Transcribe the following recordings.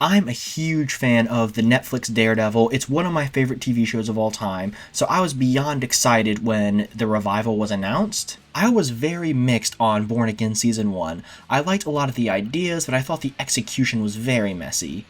I'm a huge fan of the Netflix Daredevil. It's one of my favorite TV shows of all time, so I was beyond excited when the revival was announced. I was very mixed on Born Again Season 1. I liked a lot of the ideas, but I thought the execution was very messy.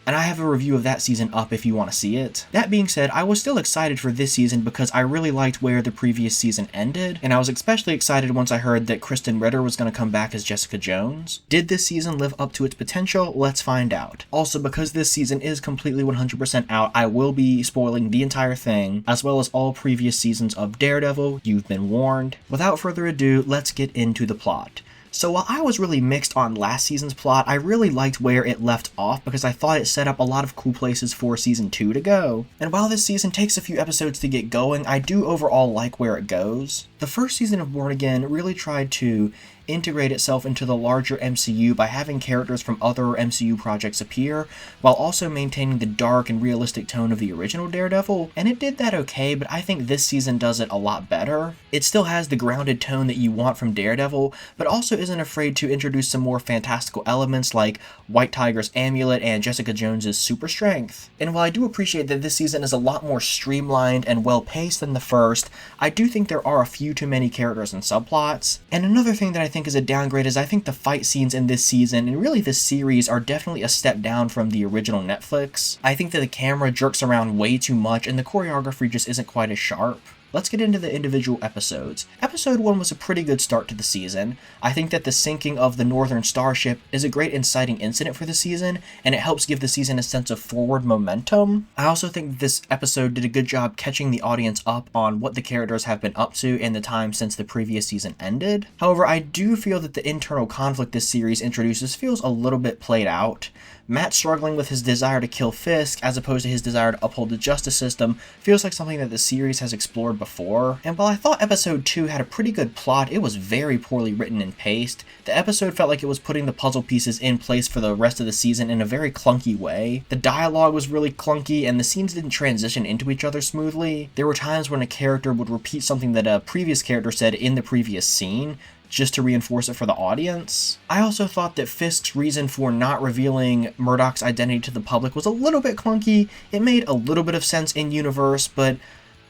And I have a review of that season up if you want to see it. That being said, I was still excited for this season because I really liked where the previous season ended, and I was especially excited once I heard that Kirsten was going to come back as Jessica Jones. Did this season live up to its potential? Let's find out. Also, because this season is completely 100% out, I will be spoiling the entire thing, as well as all previous seasons of Daredevil. You've been warned. Without further ado, let's get into the plot. So while I was really mixed on last season's plot, I really liked where it left off because I thought it set up a lot of cool places for season 2 to go. And while this season takes a few episodes to get going, I do overall like where it goes. The first season of Born Again really tried to integrate itself into the larger MCU by having characters from other MCU projects appear, while also maintaining the dark and realistic tone of the original Daredevil, and it did that okay, but I think this season does it a lot better. It still has the grounded tone that you want from Daredevil, but also isn't afraid to introduce some more fantastical elements like White Tiger's amulet and Jessica Jones's super strength. And while I do appreciate that this season is a lot more streamlined and well-paced than the first, I do think there are a few too many characters and subplots. And another thing that I think is a downgrade is I think the fight scenes in this season, and really this series, are definitely a step down from the original Netflix. I think that the camera jerks around way too much and the choreography just isn't quite as sharp. Let's get into the individual episodes. Episode 1 was a pretty good start to the season. I think that the sinking of the Northern Starship is a great inciting incident for the season, and it helps give the season a sense of forward momentum. I also think that this episode did a good job catching the audience up on what the characters have been up to in the time since the previous season ended. However, I do feel that the internal conflict this series introduces feels a little bit played out. Matt struggling with his desire to kill Fisk as opposed to his desire to uphold the justice system feels like something that the series has explored before. And while I thought episode 2 had a pretty good plot, it was very poorly written and paced. The episode felt like it was putting the puzzle pieces in place for the rest of the season in a very clunky way. The dialogue was really clunky and the scenes didn't transition into each other smoothly. There were times when a character would repeat something that a previous character said in the previous scene, just to reinforce it for the audience. I also thought that Fisk's reason for not revealing Murdock's identity to the public was a little bit clunky. It made a little bit of sense in universe, but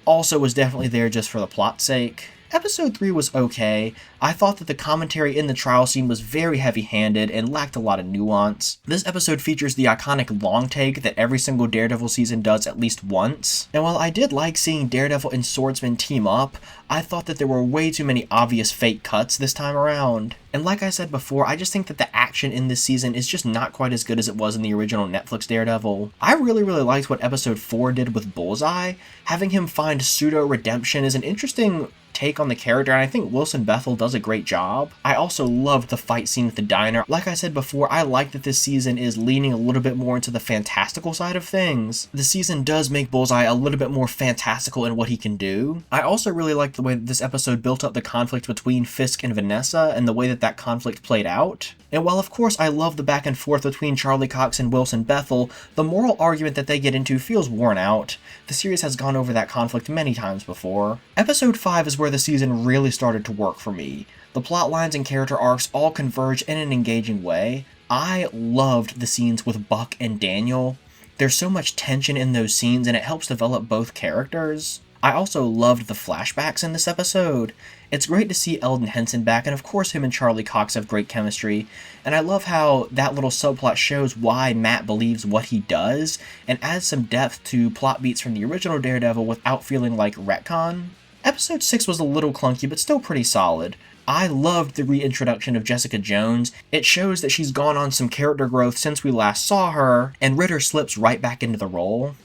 also was definitely there just for the plot's sake. Episode 3 was okay. I thought that the commentary in the trial scene was very heavy-handed and lacked a lot of nuance. This episode features the iconic long take that every single Daredevil season does at least once. And while I did like seeing Daredevil and Swordsman team up, I thought that there were way too many obvious fake cuts this time around. And like I said before, I just think that the action in this season is just not quite as good as it was in the original Netflix Daredevil. I really liked what episode 4 did with Bullseye. Having him find pseudo-redemption is an interesting take on the character, and I think Wilson Bethel does a great job. I also loved the fight scene with the diner. Like I said before, I like that this season is leaning a little bit more into the fantastical side of things. The season does make Bullseye a little bit more fantastical in what he can do. I also really liked the way that this episode built up the conflict between Fisk and Vanessa and the way that conflict played out. And while of course I love the back and forth between Charlie Cox and Wilson Bethel, the moral argument that they get into feels worn out. The series has gone over that conflict many times before. Episode 5 is where the season really started to work for me. The plot lines and character arcs all converge in an engaging way. I loved the scenes with Buck and Daniel. There's so much tension in those scenes and it helps develop both characters. I also loved the flashbacks in this episode. It's great to see Eldon Henson back, and of course him and Charlie Cox have great chemistry, and I love how that little subplot shows why Matt believes what he does, and adds some depth to plot beats from the original Daredevil without feeling like retcon. Episode 6 was a little clunky, but still pretty solid. I loved the reintroduction of Jessica Jones. It shows that she's gone on some character growth since we last saw her, and Ritter slips right back into the role.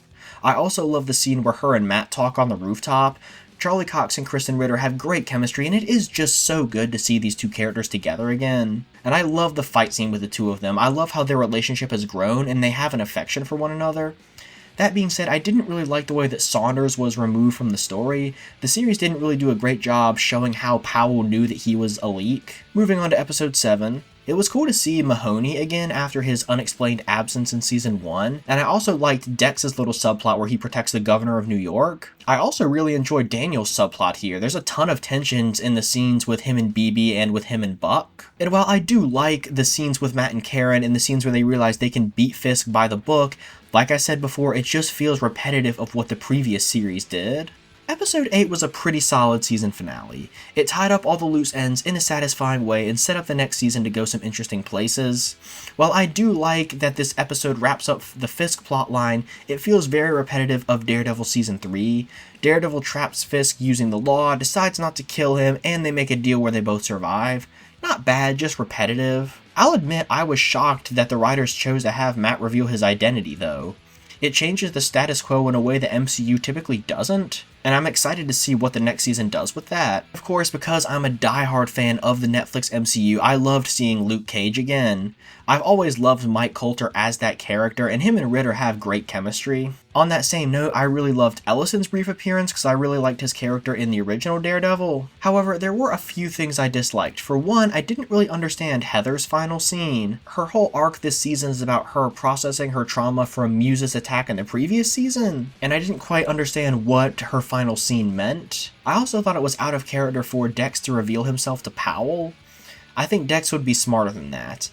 I also love the scene where her and Matt talk on the rooftop. Charlie Cox and Kristen Ritter have great chemistry, and it is just so good to see these two characters together again. And I love the fight scene with the two of them. I love how their relationship has grown, and they have an affection for one another. That being said, I didn't really like the way that Saunders was removed from the story. The series didn't really do a great job showing how Powell knew that he was a leak. Moving on to episode 7. It was cool to see Mahoney again after his unexplained absence in season 1, and I also liked Dex's little subplot where he protects the governor of New York. I also really enjoyed Daniel's subplot here. There's a ton of tensions in the scenes with him and BB and with him and Buck. And while I do like the scenes with Matt and Karen and the scenes where they realize they can beat Fisk by the book, like I said before, it just feels repetitive of what the previous series did. Episode 8 was a pretty solid season finale. It tied up all the loose ends in a satisfying way and set up the next season to go some interesting places. While I do like that this episode wraps up the Fisk plotline, it feels very repetitive of Daredevil Season 3. Daredevil traps Fisk using the law, decides not to kill him, and they make a deal where they both survive. Not bad, just repetitive. I'll admit I was shocked that the writers chose to have Matt reveal his identity though. It changes the status quo in a way the MCU typically doesn't, and I'm excited to see what the next season does with that. Of course, because I'm a diehard fan of the Netflix MCU, I loved seeing Luke Cage again. I've always loved Mike Coulter as that character, and him and Ritter have great chemistry. On that same note, I really loved Ellison's brief appearance because I really liked his character in the original Daredevil. However, there were a few things I disliked. For one, I didn't really understand Heather's final scene. Her whole arc this season is about her processing her trauma from Muse's attack in the previous season, and I didn't quite understand what her final scene meant. I also thought it was out of character for Dex to reveal himself to Powell. I think Dex would be smarter than that.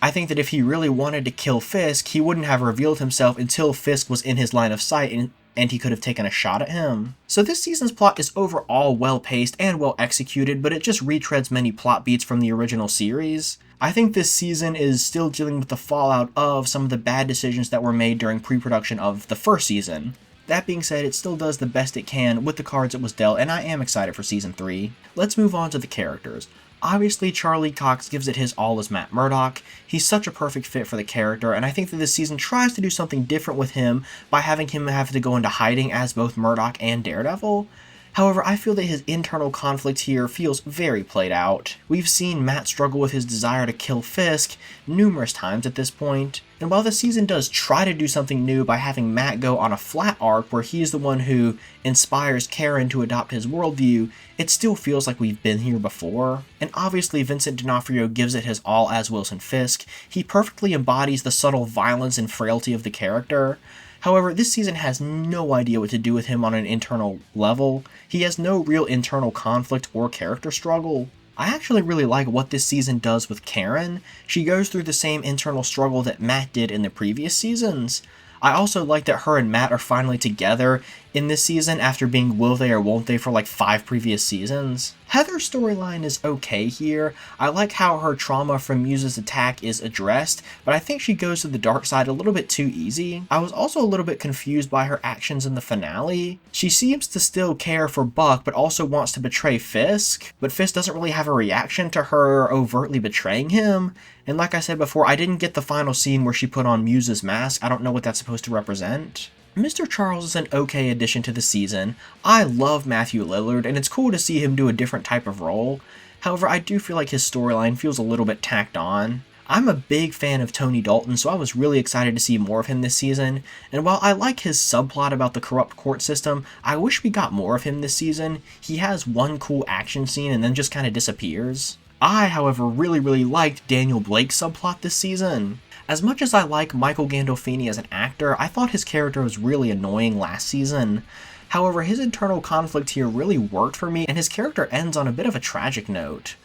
I think that if he really wanted to kill Fisk, he wouldn't have revealed himself until Fisk was in his line of sight and he could have taken a shot at him. So this season's plot is overall well paced and well executed, but it just retreads many plot beats from the original series. I think this season is still dealing with the fallout of some of the bad decisions that were made during pre-production of the first season. That being said, it still does the best it can with the cards it was dealt, and I am excited for season 3. Let's move on to the characters. Obviously, Charlie Cox gives it his all as Matt Murdock. He's such a perfect fit for the character, and I think that this season tries to do something different with him by having him have to go into hiding as both Murdock and Daredevil. However, I feel that his internal conflict here feels very played out. We've seen Matt struggle with his desire to kill Fisk numerous times at this point, and while the season does try to do something new by having Matt go on a flat arc where he's the one who inspires Karen to adopt his worldview, it still feels like we've been here before. And obviously Vincent D'Onofrio gives it his all as Wilson Fisk. He perfectly embodies the subtle violence and frailty of the character. However, this season has no idea what to do with him on an internal level. He has no real internal conflict or character struggle. I actually really like what this season does with Karen. She goes through the same internal struggle that Matt did in the previous seasons. I also like that her and Matt are finally together in this season after being will they or won't they for like 5 previous seasons. Heather's storyline is okay here. I like how her trauma from Muse's attack is addressed, but I think she goes to the dark side a little bit too easy. I was also a little bit confused by her actions in the finale. She seems to still care for Buck, but also wants to betray Fisk, but Fisk doesn't really have a reaction to her overtly betraying him. And like I said before, I didn't get the final scene where she put on Muse's mask. I don't know what that's supposed to represent. Mr. Charles is an okay addition to the season. I love Matthew Lillard, and it's cool to see him do a different type of role. However, I do feel like his storyline feels a little bit tacked on. I'm a big fan of Tony Dalton, so I was really excited to see more of him this season, and while I like his subplot about the corrupt court system, I wish we got more of him this season. He has one cool action scene and then just kind of disappears. I, however, really liked Daniel Blake's subplot this season. As much as I like Michael Gandolfini as an actor, I thought his character was really annoying last season. However, his internal conflict here really worked for me, and his character ends on a bit of a tragic note.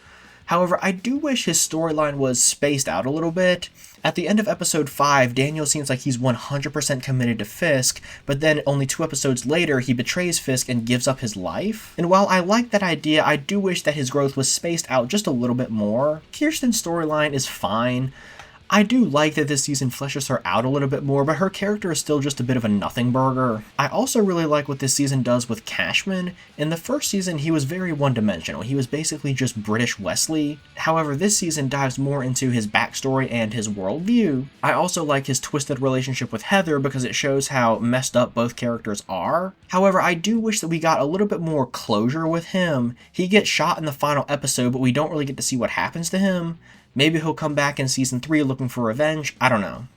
However, I do wish his storyline was spaced out a little bit. At the end of episode 5, Daniel seems like he's 100% committed to Fisk, but then only 2 episodes later, he betrays Fisk and gives up his life. And while I like that idea, I do wish that his growth was spaced out just a little bit more. Kirsten's storyline is fine. I do like that this season fleshes her out a little bit more, but her character is still just a bit of a nothing burger. I also really like what this season does with Cashman. In the first season, he was very one-dimensional. He was basically just British Wesley. However, this season dives more into his backstory and his worldview. I also like his twisted relationship with Heather because it shows how messed up both characters are. However, I do wish that we got a little bit more closure with him. He gets shot in the final episode, but we don't really get to see what happens to him. Maybe he'll come back in season 3 looking for revenge, I don't know.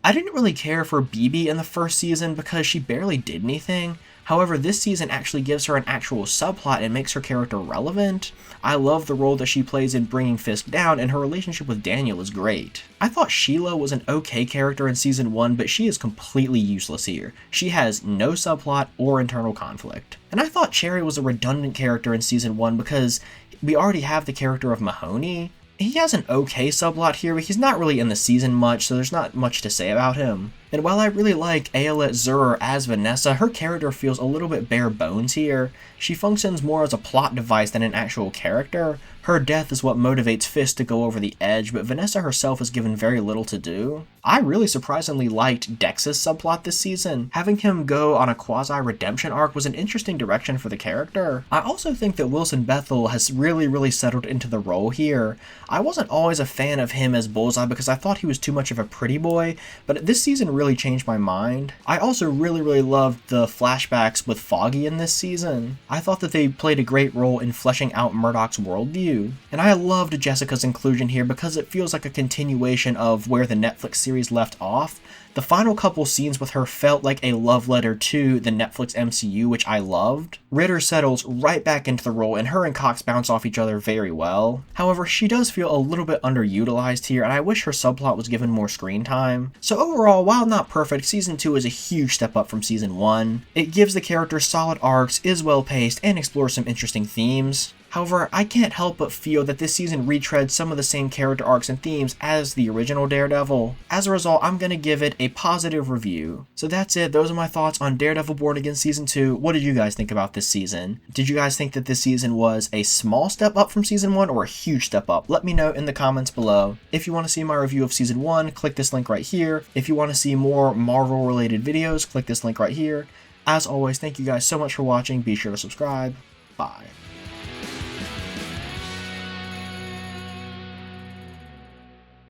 I didn't really care for BB in the first season because she barely did anything. However, this season actually gives her an actual subplot and makes her character relevant. I love the role that she plays in bringing Fisk down, and her relationship with Daniel is great. I thought Sheila was an okay character in season 1, but she is completely useless here. She has no subplot or internal conflict. And I thought Cherry was a redundant character in season 1 because we already have the character of Mahoney. He has an okay subplot here, but he's not really in the season much, so there's not much to say about him. And while I really like Ayelet Zurer as Vanessa, her character feels a little bit bare bones here. She functions more as a plot device than an actual character. Her death is what motivates Fisk to go over the edge, but Vanessa herself is given very little to do. I really surprisingly liked Dex's subplot this season. Having him go on a quasi-redemption arc was an interesting direction for the character. I also think that Wilson Bethel has really settled into the role here. I wasn't always a fan of him as Bullseye because I thought he was too much of a pretty boy, but this season really changed my mind. I also really loved the flashbacks with Foggy in this season. I thought that they played a great role in fleshing out Murdock's worldview. And I loved Jessica's inclusion here because it feels like a continuation of where the Netflix series left off. The final couple scenes with her felt like a love letter to the Netflix MCU, which I loved. Ritter settles right back into the role, and her and Cox bounce off each other very well. However, she does feel a little bit underutilized here, and I wish her subplot was given more screen time. So overall, while not perfect, Season 2 is a huge step up from Season 1. It gives the characters solid arcs, is well paced, and explores some interesting themes. However, I can't help but feel that this season retreads some of the same character arcs and themes as the original Daredevil. As a result, I'm going to give it a positive review. So that's it. Those are my thoughts on Daredevil Born Again Season 2. What did you guys think about this season? Did you guys think that this season was a small step up from Season 1 or a huge step up? Let me know in the comments below. If you want to see my review of Season 1, click this link right here. If you want to see more Marvel related videos, click this link right here. As always, thank you guys so much for watching. Be sure to subscribe. Bye.